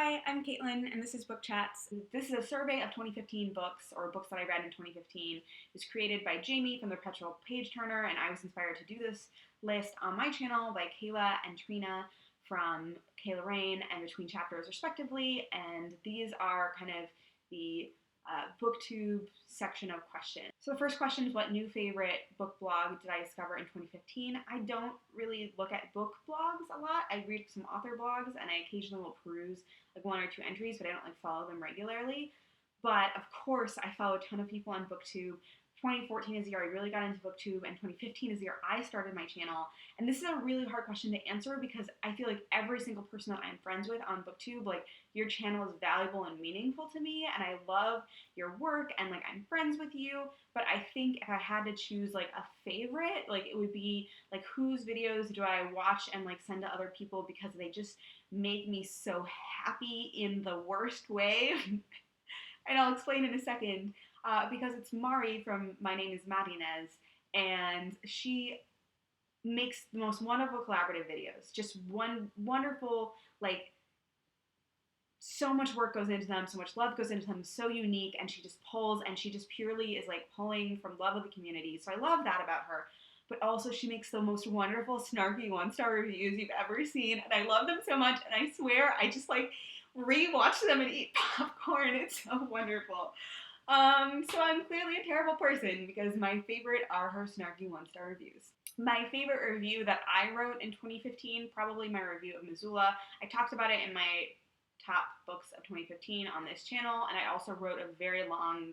Hi, I'm Caitlin, and this is Book Chats. This is a survey of 2015 books, or books that I read in 2015. It was created by Jamie from the Perpetual Page Turner, and I was inspired to do this list on my channel by Kayla and Trina from Kayla and Between Chapters, respectively. And these are kind of the Booktube section of questions. So the first question is, what new favorite book blog did I discover in 2015? I don't really look at book blogs a lot. I read some author blogs and I occasionally will peruse like one or two entries, but I don't like follow them regularly. But of course, I follow a ton of people on Booktube. 2014 is the year I really got into Booktube, and 2015 is the year I started my channel. And this is a really hard question to answer because I feel like every single person that I'm friends with on Booktube, like, your channel is valuable and meaningful to me, and I love your work, and like, I'm friends with you. But I think if I had to choose like a favorite, like, it would be like, whose videos do I watch and like send to other people because they just make me so happy in the worst way. And I'll explain in a second. Because it's Mari from My Name is Martinez, and she makes the most wonderful collaborative videos. Just wonderful, like, so much work goes into them, so much love goes into them, so unique, and she just pulls, and she just purely is like pulling from love of the community. So I love that about her. But also she makes the most wonderful, snarky one-star reviews you've ever seen, and I love them so much, and I swear I just like rewatch them and eat popcorn. It's so wonderful. So I'm clearly a terrible person because my favorite are her snarky one-star reviews. My favorite review that I wrote in 2015, probably my review of Missoula. I talked about it in my top books of 2015 on this channel, and I also wrote a very long,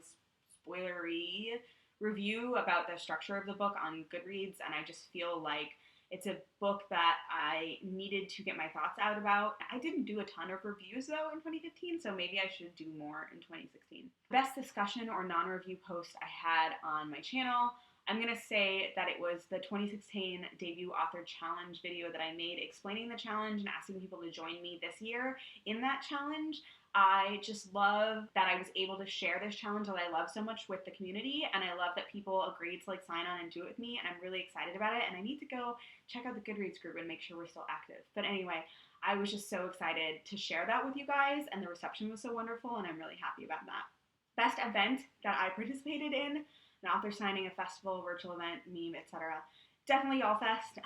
spoilery review about the structure of the book on Goodreads, and I just feel like it's a book that I needed to get my thoughts out about. I didn't do a ton of reviews, though, in 2015, so maybe I should do more in 2016. Best discussion or non-review post I had on my channel, I'm going to say that it was the 2016 Debut Author Challenge video that I made explaining the challenge and asking people to join me this year in that challenge. I just love that I was able to share this challenge that I love so much with the community, and I love that people agreed to like sign on and do it with me, and I'm really excited about it, and I need to go check out the Goodreads group and make sure we're still active. But anyway, I was just so excited to share that with you guys, and the reception was so wonderful, and I'm really happy about that. Best event that I participated in, an author signing, a festival, virtual event, meme, etc. Definitely YALLFest.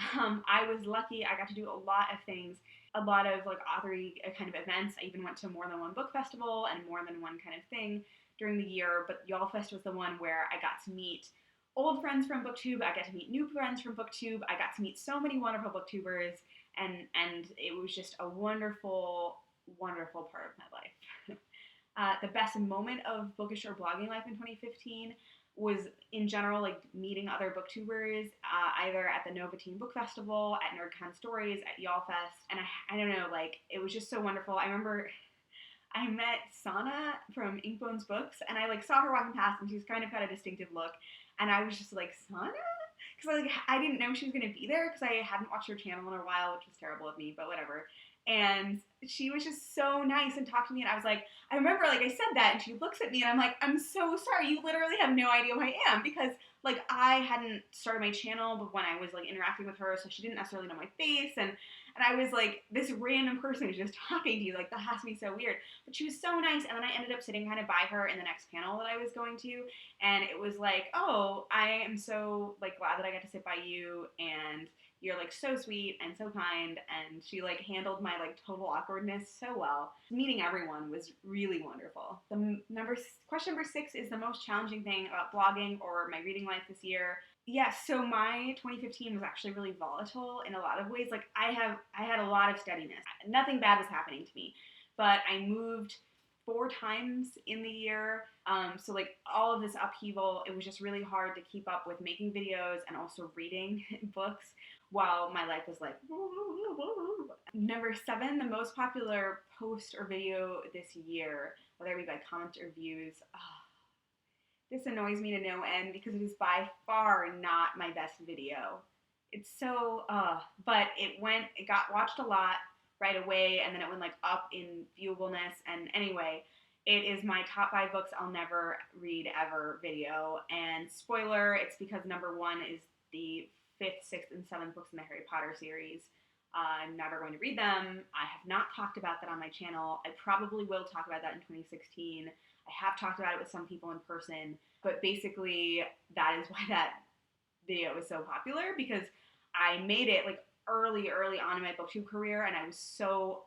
I was lucky. I got to do a lot of things, a lot of like authory kind of events. I even went to more than one book festival and more than one kind of thing during the year, but YALLFest was the one where I got to meet old friends from Booktube. I got to meet new friends from Booktube. I got to meet so many wonderful Booktubers, and it was just a wonderful, wonderful part of my life. The best moment of bookish or blogging life in 2015 was, in general, like meeting other booktubers, either at the Nova Teen Book Festival, at NerdCon Stories, at YALLFest, and I don't know, like, it was just so wonderful. I remember I met Sana from Inkbone's Books, and I like saw her walking past, and she's kind of got a distinctive look, and I was just like, Sana? Because I didn't know she was going to be there, because I hadn't watched her channel in a while, which was terrible of me, but whatever. And she was just so nice and talked to me, and I was like, I remember, like, I said that, and she looks at me, and I'm like, I'm so sorry, you literally have no idea who I am, because, like, I hadn't started my channel but when I was, like, interacting with her, so she didn't necessarily know my face, and I was like, this random person is just talking to you, like, that has to be so weird, but she was so nice, and then I ended up sitting kind of by her in the next panel that I was going to, and it was like, oh, I am so, like, glad that I got to sit by you, and you're, like, so sweet and so kind, and she, like, handled my, like, total awkwardness so well. Meeting everyone was really wonderful. Question number 6 is the most challenging thing about blogging or my reading life this year. Yes, so my 2015 was actually really volatile in a lot of ways. Like, I had a lot of steadiness. Nothing bad was happening to me, but I moved 4 times in the year, so like all of this upheaval, it was just really hard to keep up with making videos and also reading books while my life was like, Number 7, the most popular post or video this year, whether it be by comments or views. This annoys me to no end because it is by far not my best video. It's so, but it got watched a lot right away, and then it went like up in viewableness, and anyway, it is my top 5 books I'll never read ever video, and spoiler, it's because number 1 is the 5th, 6th, and 7th books in the Harry Potter series. I'm never going to read them. I have not talked about that on my channel. I probably will talk about that in 2016. I have talked about it with some people in person, but basically that is why that video is so popular, because I made it like early on in my Booktube career, and I was so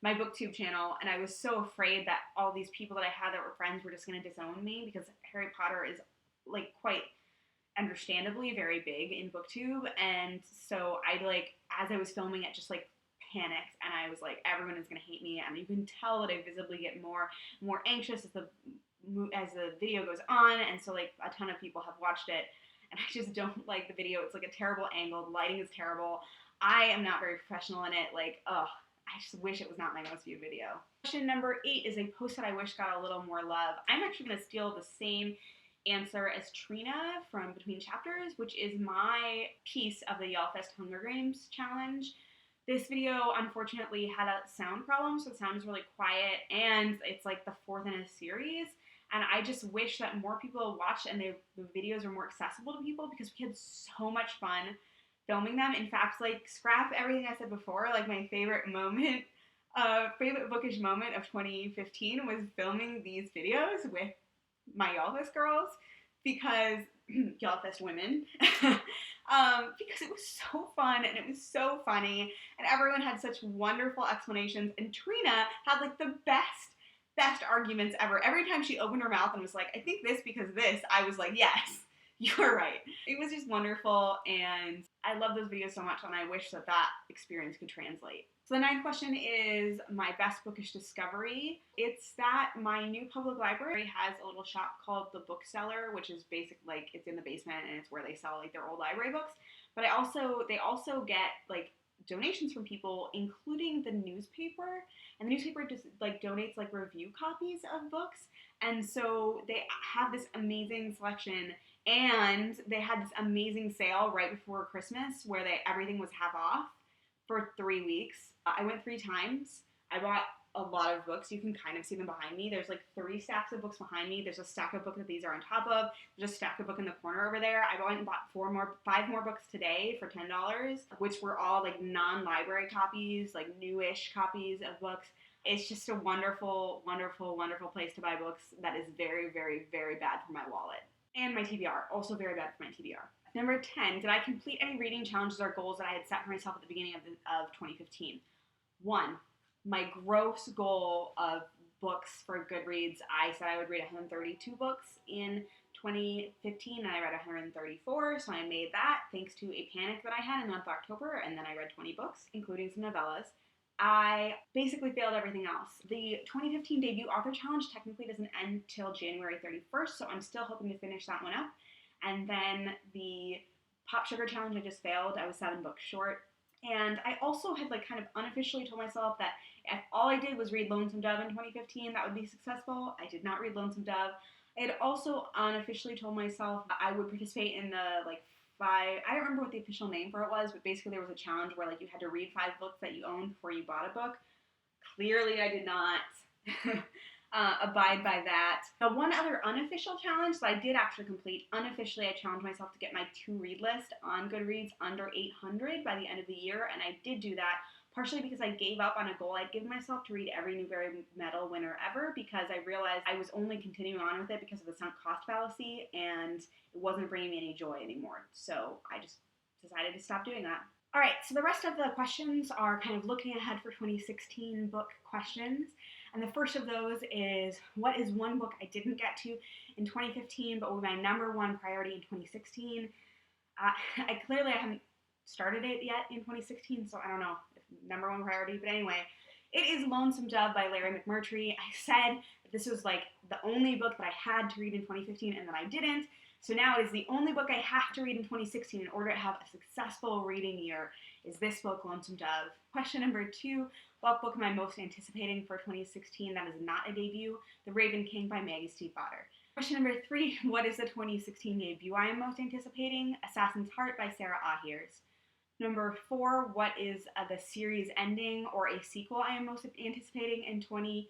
my Booktube channel, and I was so afraid that all these people that I had that were friends were just going to disown me, because Harry Potter is like quite understandably very big in Booktube. And so I like, as I was filming it, just like panicked, and I was like, everyone is gonna hate me, and you can tell that I visibly get more anxious as the video goes on. And so like a ton of people have watched it, and I just don't like the video. It's like a terrible angle, the lighting is terrible, I am not very professional in it. Like, ugh, I just wish it was not my most viewed video. Question number 8 is a post that I wish got a little more love. I'm actually gonna steal the same answer as Trina from Between Chapters, which is my piece of the Yellfest Hunger Games challenge. This video unfortunately had a sound problem, so the sound is really quiet, and it's like the 4th in a series, and I just wish that more people watched and the videos were more accessible to people, because we had so much fun filming them. In fact, like, scrap everything I said before, like my favorite bookish moment of 2015 was filming these videos with my Yellfest girls, because Yellfest women, because it was so fun and it was so funny, and everyone had such wonderful explanations, and Trina had like the best arguments ever. Every time she opened her mouth and was like, I think this because this, I was like, yes, you're right. It was just wonderful, and I love those videos so much, and I wish that experience could translate. So the 9th question is my best bookish discovery. It's that my new public library has a little shop called The Bookseller, which is like it's in the basement, and it's where they sell like their old library books. But they also get like donations from people, including the newspaper, and the newspaper just like donates like review copies of books, and so they have this amazing selection. And they had this amazing sale right before Christmas where everything was half off for 3 weeks. I went 3 times. I bought a lot of books. You can kind of see them behind me. There's like 3 stacks of books behind me. There's a stack of books that these are on top of. There's a stack of book in the corner over there. I went and bought 5 more books today for $10, which were all like non-library copies, like newish copies of books. It's just a wonderful, wonderful, wonderful place to buy books that is very, very, very bad for my wallet. And my TBR, also very bad for my TBR. Number 10, did I complete any reading challenges or goals that I had set for myself at the beginning of 2015? 1, my gross goal of books for Goodreads, I said I would read 132 books in 2015, and I read 134, so I made that thanks to a panic that I had in the month of October, and then I read 20 books, including some novellas. I basically failed everything else. The 2015 debut author challenge technically doesn't end till January 31st, so I'm still hoping to finish that one up. And then the Pop Sugar challenge I just failed. I was 7 books short. And I also had like kind of unofficially told myself that if all I did was read Lonesome Dove in 2015, that would be successful. I did not read Lonesome Dove. I had also unofficially told myself I would participate in the like 5, I don't remember what the official name for it was, but basically there was a challenge where like you had to read 5 books that you owned before you bought a book. Clearly I did not abide by that. The one other unofficial challenge that I did actually complete, unofficially I challenged myself to get my to-read list on Goodreads under 800 by the end of the year, and I did do that, partially because I gave up on a goal I'd given myself to read every Newbery Medal winner ever, because I realized I was only continuing on with it because of the sunk cost fallacy, and it wasn't bringing me any joy anymore. So I just decided to stop doing that. All right, so the rest of the questions are kind of looking ahead for 2016 book questions. And the first of those is, what is one book I didn't get to in 2015 but was my number 1 priority in 2016? I haven't started it yet in 2016, so I don't know if number 1 priority, but anyway, it is Lonesome Dove by Larry McMurtry. I said that this was like the only book that I had to read in 2015 and that I didn't. So now it is the only book I have to read in 2016 in order to have a successful reading year, is this book, Lonesome Dove. Question number 2, what book am I most anticipating for 2016 that is not a debut? The Raven King by Maggie Stiefvater. Question number 3, what is the 2016 debut I am most anticipating? Assassin's Heart by Sarah Ahiers. Number 4, what is the series ending or a sequel I am most anticipating in 2016?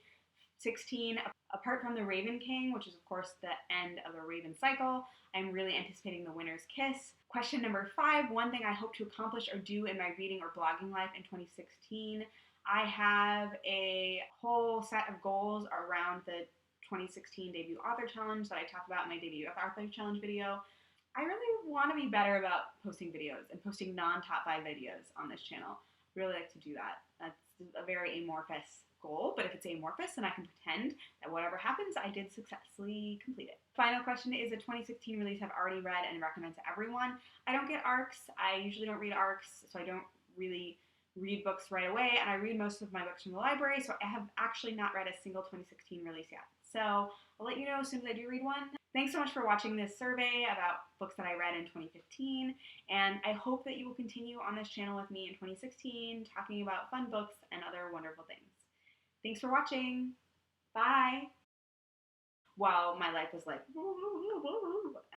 16, apart from The Raven King, which is of course the end of the Raven cycle, I'm really anticipating The Winter's Kiss. Question number 5, one thing I hope to accomplish or do in my reading or blogging life in 2016. I have a whole set of goals around the 2016 Debut Author Challenge that I talked about in my Debut Author Challenge video. I really want to be better about posting videos and posting non-top 5 videos on this channel. Really like to do that. That's a very amorphous goal, but if it's amorphous, then I can pretend that whatever happens, I did successfully complete it. Final question is a 2016 release I've already read and recommend to everyone. I don't get ARCs. I usually don't read ARCs, so I don't really read books right away, and I read most of my books from the library, so I have actually not read a single 2016 release yet. So I'll let you know as soon as I do read one. Thanks so much for watching this survey about books that I read in 2015, and I hope that you will continue on this channel with me in 2016, talking about fun books and other wonderful things. Thanks for watching. Bye. While my life was like